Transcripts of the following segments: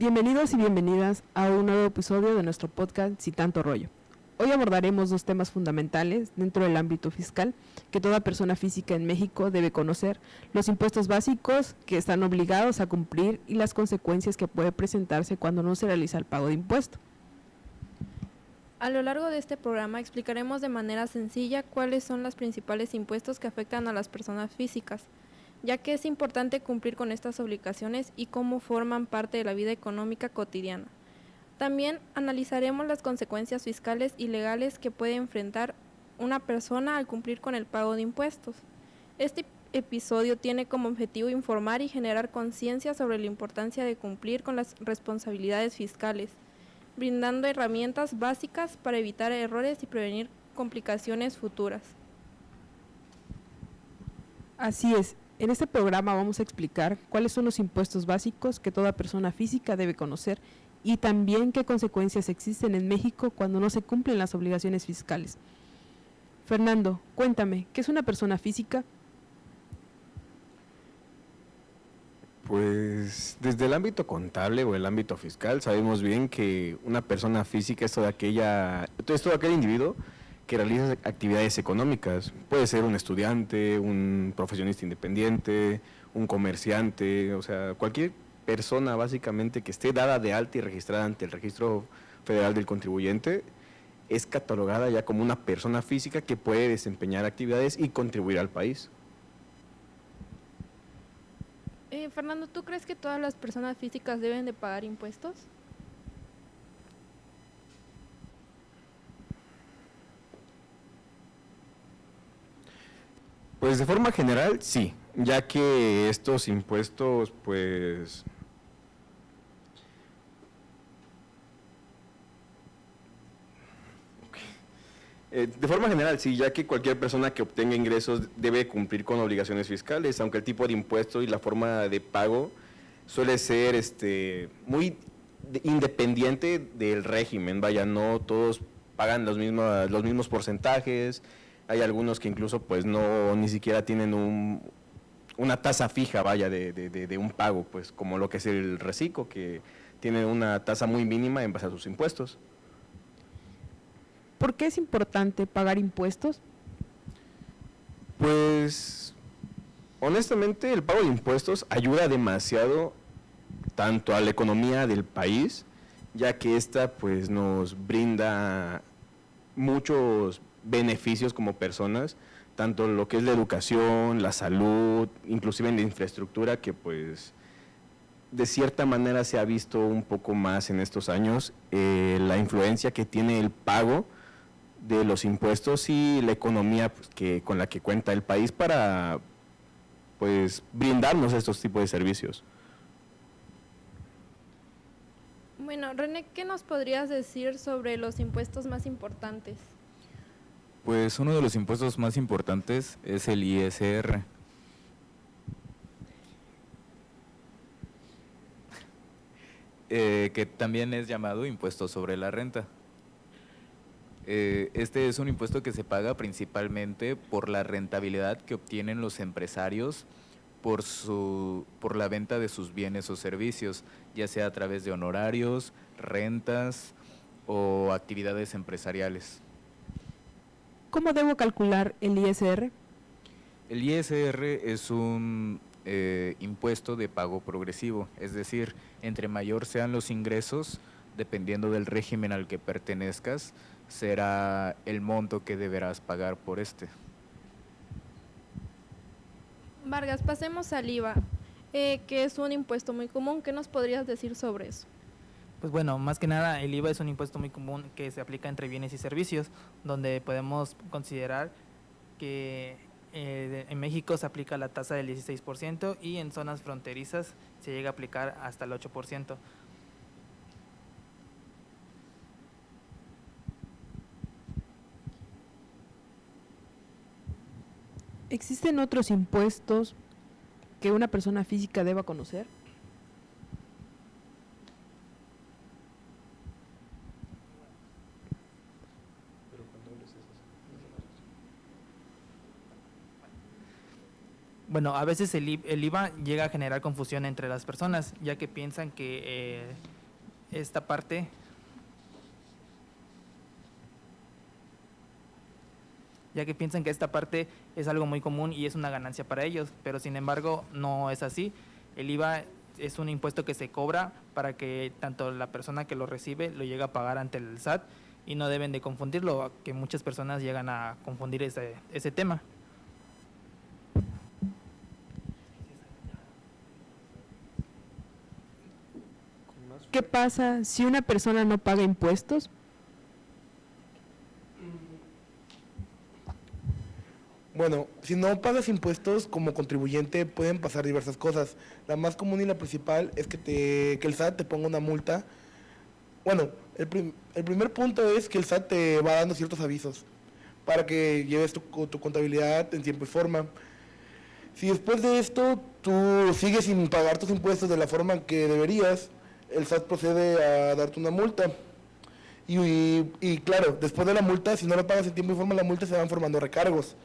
Bienvenidos y bienvenidas a un nuevo episodio de nuestro podcast Sin Tanto Rollo. Hoy abordaremos dos temas fundamentales dentro del ámbito fiscal que toda persona física en México debe conocer: los impuestos básicos que están obligados a cumplir y las consecuencias que puede presentarse cuando no se realiza el pago de impuesto. A lo largo de este programa explicaremos de manera sencilla cuáles son los principales impuestos que afectan a las personas físicas, ya que es importante cumplir con estas obligaciones y cómo forman parte de la vida económica cotidiana. También analizaremos las consecuencias fiscales y legales que puede enfrentar una persona al cumplir con el pago de impuestos. Este episodio tiene como objetivo informar y generar conciencia sobre la importancia de cumplir con las responsabilidades fiscales, brindando herramientas básicas para evitar errores y prevenir complicaciones futuras. Así es, en este programa vamos a explicar cuáles son los impuestos básicos que toda persona física debe conocer y también qué consecuencias existen en México cuando no se cumplen las obligaciones fiscales. Fernando, cuéntame, ¿qué es una persona física? Pues desde el ámbito contable o el ámbito fiscal sabemos bien que una persona física es todo aquel individuo que realiza actividades económicas. Puede ser un estudiante, un profesionista independiente, un comerciante, o sea, cualquier persona básicamente que esté dada de alta y registrada ante el Registro Federal del Contribuyente es catalogada ya como una persona física que puede desempeñar actividades y contribuir al país. Fernando, ¿tú crees que todas las personas físicas deben de pagar impuestos? Pues de forma general sí, ya que estos impuestos pues de forma general sí, ya que cualquier persona que obtenga ingresos debe cumplir con obligaciones fiscales, aunque el tipo de impuesto y la forma de pago suele ser muy independiente del régimen. Vaya, no todos pagan los mismos porcentajes. Hay algunos que incluso pues no ni siquiera tienen una tasa fija, vaya, de un pago, pues como lo que es el reciclo, que tiene una tasa muy mínima en base a sus impuestos. ¿Por qué es importante pagar impuestos? Pues honestamente el pago de impuestos ayuda demasiado tanto a la economía del país, ya que esta pues nos brinda muchos beneficios como personas, tanto lo que es la educación, la salud, inclusive en la infraestructura, que pues de cierta manera se ha visto un poco más en estos años la influencia que tiene el pago de los impuestos y la economía pues, con la que cuenta el país para pues brindarnos estos tipos de servicios. Bueno, René, ¿qué nos podrías decir sobre los impuestos más importantes? Pues uno de los impuestos más importantes es el ISR. Que también es llamado impuesto sobre la renta. Este es un impuesto que se paga principalmente por la rentabilidad que obtienen los empresarios por la venta de sus bienes o servicios, ya sea a través de honorarios, rentas o actividades empresariales. ¿Cómo debo calcular el ISR? El ISR es un impuesto de pago progresivo, es decir, entre mayor sean los ingresos, dependiendo del régimen al que pertenezcas, será el monto que deberás pagar por este. Vargas, pasemos al IVA, que es un impuesto muy común. ¿Qué nos podrías decir sobre eso? Pues bueno, más que nada el IVA es un impuesto muy común que se aplica entre bienes y servicios, donde podemos considerar que en México se aplica la tasa del 16% y en zonas fronterizas se llega a aplicar hasta el 8%. ¿Existen otros impuestos que una persona física deba conocer? Bueno, a veces el IVA llega a generar confusión entre las personas, ya que piensan que esta parte es algo muy común y es una ganancia para ellos, pero sin embargo no es así. El IVA es un impuesto que se cobra para que tanto la persona que lo recibe lo llegue a pagar ante el SAT y no deben de confundirlo, que muchas personas llegan a confundir ese tema. ¿Qué pasa si una persona no paga impuestos? Bueno, si no pagas impuestos como contribuyente pueden pasar diversas cosas. La más común y la principal es que el SAT te ponga una multa. Bueno, el primer punto es que el SAT te va dando ciertos avisos para que lleves tu contabilidad en tiempo y forma. Si después de esto tú sigues sin pagar tus impuestos de la forma que deberías, el SAT procede a darte una multa. Y claro, después de la multa, si no lo pagas en tiempo y forma, la multa se van formando recargos.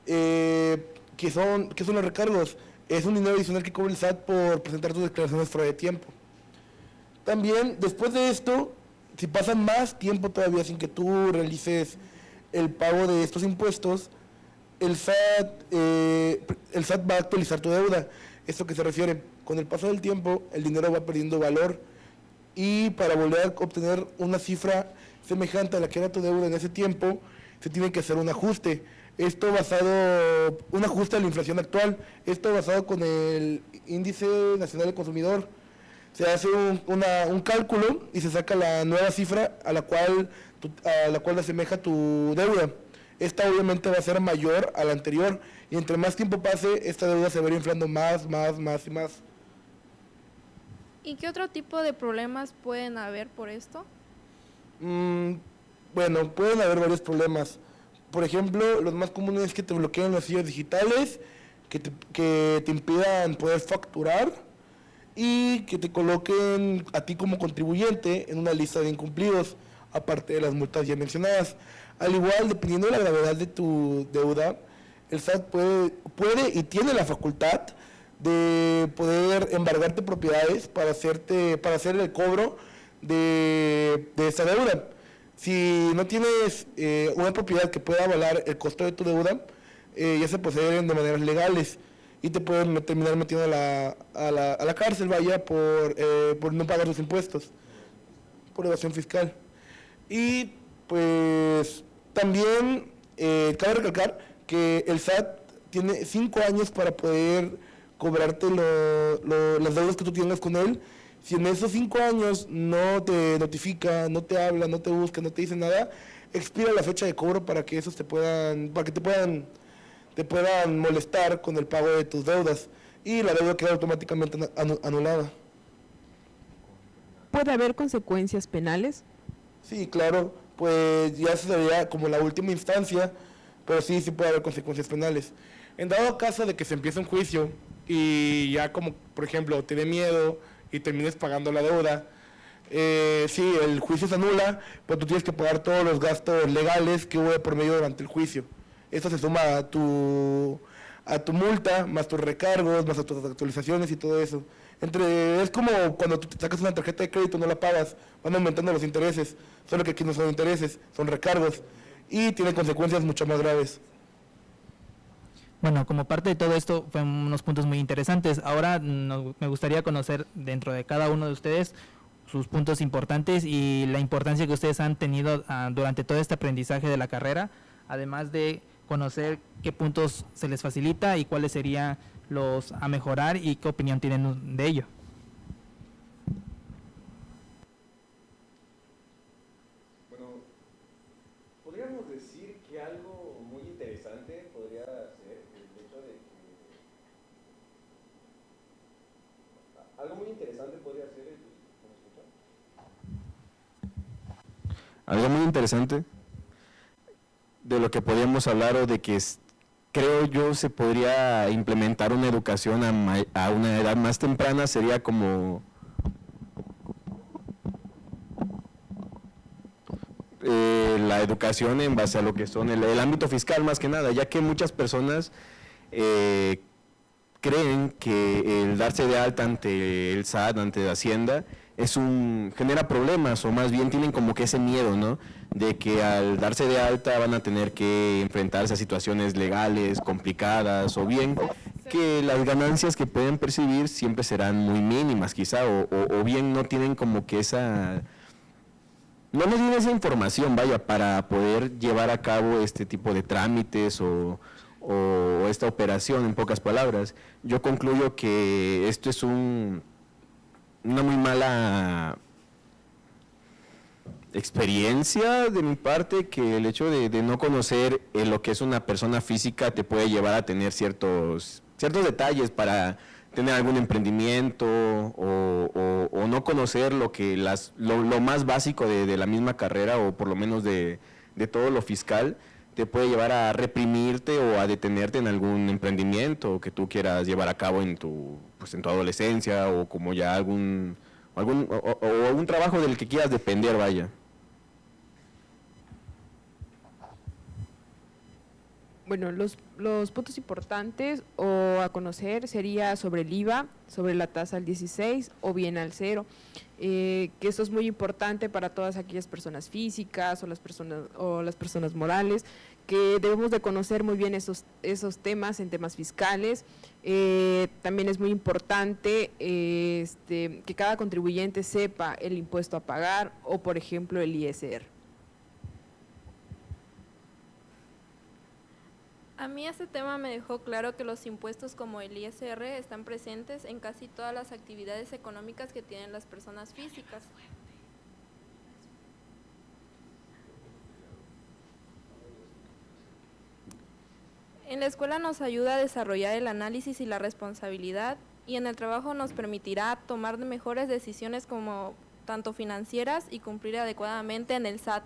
¿Qué son los recargos? Es un dinero adicional que cobra el SAT por presentar tus declaraciones fuera de tiempo. También, después de esto, si pasa más tiempo todavía sin que tú realices el pago de estos impuestos, el SAT va a actualizar tu deuda. ¿Esto qué se refiere? Con el paso del tiempo, el dinero va perdiendo valor y para volver a obtener una cifra semejante a la que era tu deuda en ese tiempo, se tiene que hacer un ajuste. Un ajuste a la inflación actual, esto basado con el Índice Nacional del Consumidor. Se hace un cálculo y se saca la nueva cifra a la cual asemeja tu deuda. Esta obviamente va a ser mayor a la anterior y entre más tiempo pase, esta deuda se va a ir inflando más y más. ¿Y qué otro tipo de problemas pueden haber por esto? Bueno, pueden haber varios problemas. Por ejemplo, los más comunes es que te bloqueen los sellos digitales, que te impidan poder facturar y que te coloquen a ti como contribuyente en una lista de incumplidos, aparte de las multas ya mencionadas. Al igual, dependiendo de la gravedad de tu deuda, el SAT puede y tiene la facultad de poder embargarte propiedades para hacer el cobro de esa deuda. Si no tienes una propiedad que pueda avalar el costo de tu deuda, ya se proceden de maneras legales y te pueden terminar metiendo a la cárcel, por no pagar tus impuestos, por evasión fiscal. Y pues también cabe recalcar que el SAT tiene 5 años para poder cobrarte las deudas que tú tengas con él. Si en esos 5 años no te notifica, no te habla, no te busca, no te dice nada, expira la fecha de cobro para que te puedan molestar con el pago de tus deudas y la deuda queda automáticamente anulada. ¿Puede haber consecuencias penales? Sí, claro, pues ya se sería como la última instancia, pero sí puede haber consecuencias penales. En dado caso de que se empiece un juicio y ya como, por ejemplo, te dé miedo y termines pagando la deuda, sí, el juicio se anula, pero tú tienes que pagar todos los gastos legales que hubo de por medio durante el juicio. Esto se suma a tu multa, más tus recargos, más a tus actualizaciones y todo eso. Es como cuando tú te sacas una tarjeta de crédito, no la pagas, van aumentando los intereses, solo que aquí no son intereses, son recargos y tienen consecuencias mucho más graves. Bueno, como parte de todo esto, fueron unos puntos muy interesantes. Ahora me gustaría conocer dentro de cada uno de ustedes sus puntos importantes y la importancia que ustedes han tenido durante todo este aprendizaje de la carrera, además de conocer qué puntos se les facilita y cuáles serían los a mejorar y qué opinión tienen de ello. Bueno, podríamos decir que algo muy interesante podría ser el hecho de que algo muy interesante podría ser algo muy interesante de lo que podríamos hablar o de que creo yo se podría implementar una educación a una edad más temprana sería como la educación en base a lo que son el ámbito fiscal más que nada, ya que muchas personas creen que el darse de alta ante el SAT, ante Hacienda, genera problemas, o más bien tienen como que ese miedo, ¿no? De que al darse de alta van a tener que enfrentarse a situaciones legales complicadas, o bien que las ganancias que pueden percibir siempre serán muy mínimas quizá, o bien no tienen como que no tienen esa información, vaya, para poder llevar a cabo este tipo de trámites o esta operación, en pocas palabras. Yo concluyo que esto es una muy mala experiencia de mi parte, que el hecho de no conocer lo que es una persona física te puede llevar a tener ciertos detalles para tener algún emprendimiento, o no conocer lo más básico de la misma carrera, o por lo menos de todo lo fiscal, te puede llevar a reprimirte o a detenerte en algún emprendimiento que tú quieras llevar a cabo en tu adolescencia, o como ya algún trabajo del que quieras depender, vaya. Bueno, los puntos importantes o a conocer sería sobre el IVA, sobre la tasa al 16 o bien al 0, que esto es muy importante para todas aquellas personas físicas o las personas morales, que debemos de conocer muy bien esos temas en temas fiscales. También es muy importante que cada contribuyente sepa el impuesto a pagar, o por ejemplo el ISR. A mí este tema me dejó claro que los impuestos como el ISR están presentes en casi todas las actividades económicas que tienen las personas físicas. En la escuela nos ayuda a desarrollar el análisis y la responsabilidad, y en el trabajo nos permitirá tomar mejores decisiones como tanto financieras y cumplir adecuadamente en el SAT.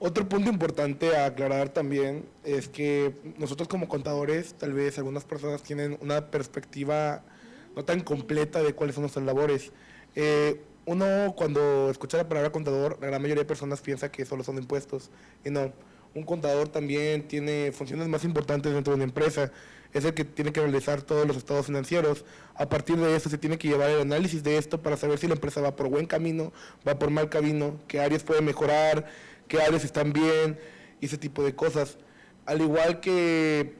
Otro punto importante a aclarar también es que nosotros como contadores, tal vez algunas personas tienen una perspectiva no tan completa de cuáles son nuestras labores. Uno cuando escucha la palabra contador, la gran mayoría de personas piensa que solo son impuestos, y no. Un contador también tiene funciones más importantes dentro de una empresa. Es el que tiene que realizar todos los estados financieros. A partir de eso se tiene que llevar el análisis de esto para saber si la empresa va por buen camino, va por mal camino, qué áreas puede mejorar, qué áreas están bien, y ese tipo de cosas. Al igual que,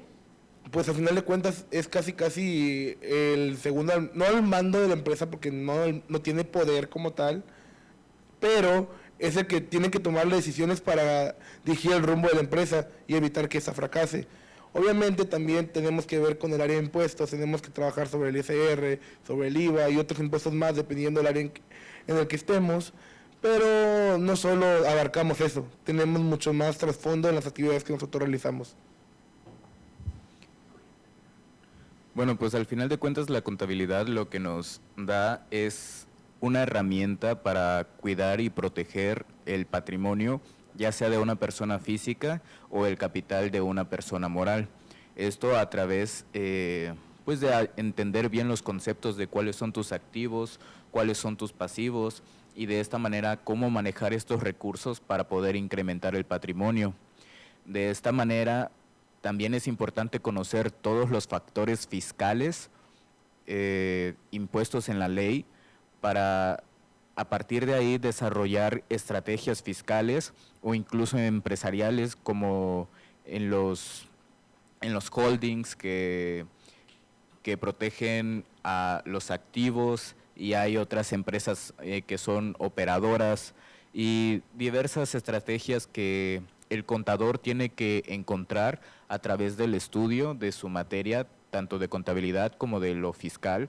pues al final de cuentas es casi el segundo, no al mando de la empresa porque no tiene poder como tal, pero es el que tiene que tomar las decisiones para dirigir el rumbo de la empresa y evitar que esa fracase. Obviamente también tenemos que ver con el área de impuestos, tenemos que trabajar sobre el ISR, sobre el IVA y otros impuestos más dependiendo del área en el que estemos, pero no solo abarcamos eso, tenemos mucho más trasfondo en las actividades que nosotros realizamos. Bueno, pues al final de cuentas la contabilidad lo que nos da es una herramienta para cuidar y proteger el patrimonio, ya sea de una persona física o el capital de una persona moral. Esto a través pues de entender bien los conceptos de cuáles son tus activos, cuáles son tus pasivos, y de esta manera cómo manejar estos recursos para poder incrementar el patrimonio. De esta manera también es importante conocer todos los factores fiscales impuestos en la ley, para a partir de ahí desarrollar estrategias fiscales o incluso empresariales, como en los holdings que protegen a los activos, y hay otras empresas que son operadoras, y diversas estrategias que el contador tiene que encontrar a través del estudio de su materia, tanto de contabilidad como de lo fiscal,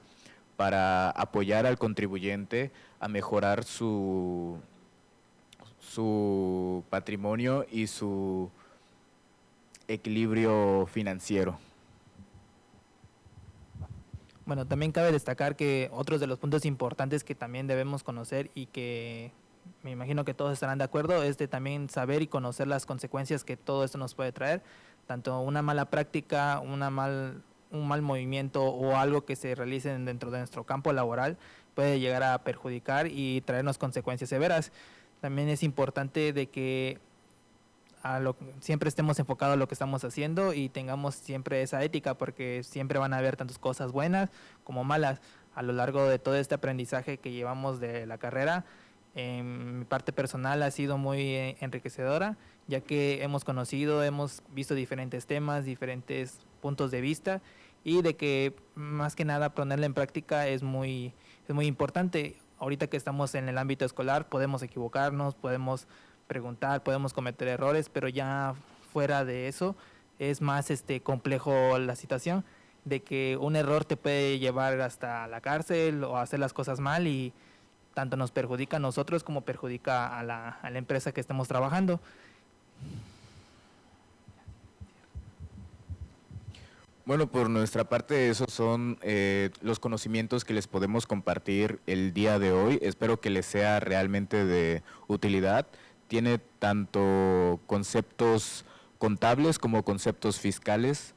para apoyar al contribuyente a mejorar su patrimonio y su equilibrio financiero. Bueno, también cabe destacar que otros de los puntos importantes que también debemos conocer, y que me imagino que todos estarán de acuerdo, es de también saber y conocer las consecuencias que todo esto nos puede traer, tanto una mala práctica, un mal movimiento o algo que se realice dentro de nuestro campo laboral puede llegar a perjudicar y traernos consecuencias severas. También es importante de que siempre estemos enfocados a lo que estamos haciendo y tengamos siempre esa ética, porque siempre van a haber tantas cosas buenas como malas. A lo largo de todo este aprendizaje que llevamos de la carrera, en mi parte personal ha sido muy enriquecedora, ya que hemos conocido, hemos visto diferentes temas, diferentes puntos de vista, y de que más que nada ponerla en práctica es muy importante. Ahorita que estamos en el ámbito escolar podemos equivocarnos, podemos preguntar, podemos cometer errores, pero ya fuera de eso es más complejo la situación, de que un error te puede llevar hasta la cárcel o hacer las cosas mal, y tanto nos perjudica a nosotros como perjudica a la empresa que estamos trabajando. Bueno, por nuestra parte esos son los conocimientos que les podemos compartir el día de hoy. Espero que les sea realmente de utilidad. Tiene tanto conceptos contables como conceptos fiscales,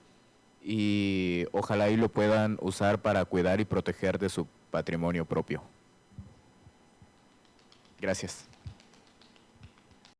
y ojalá y lo puedan usar para cuidar y proteger de su patrimonio propio. Gracias.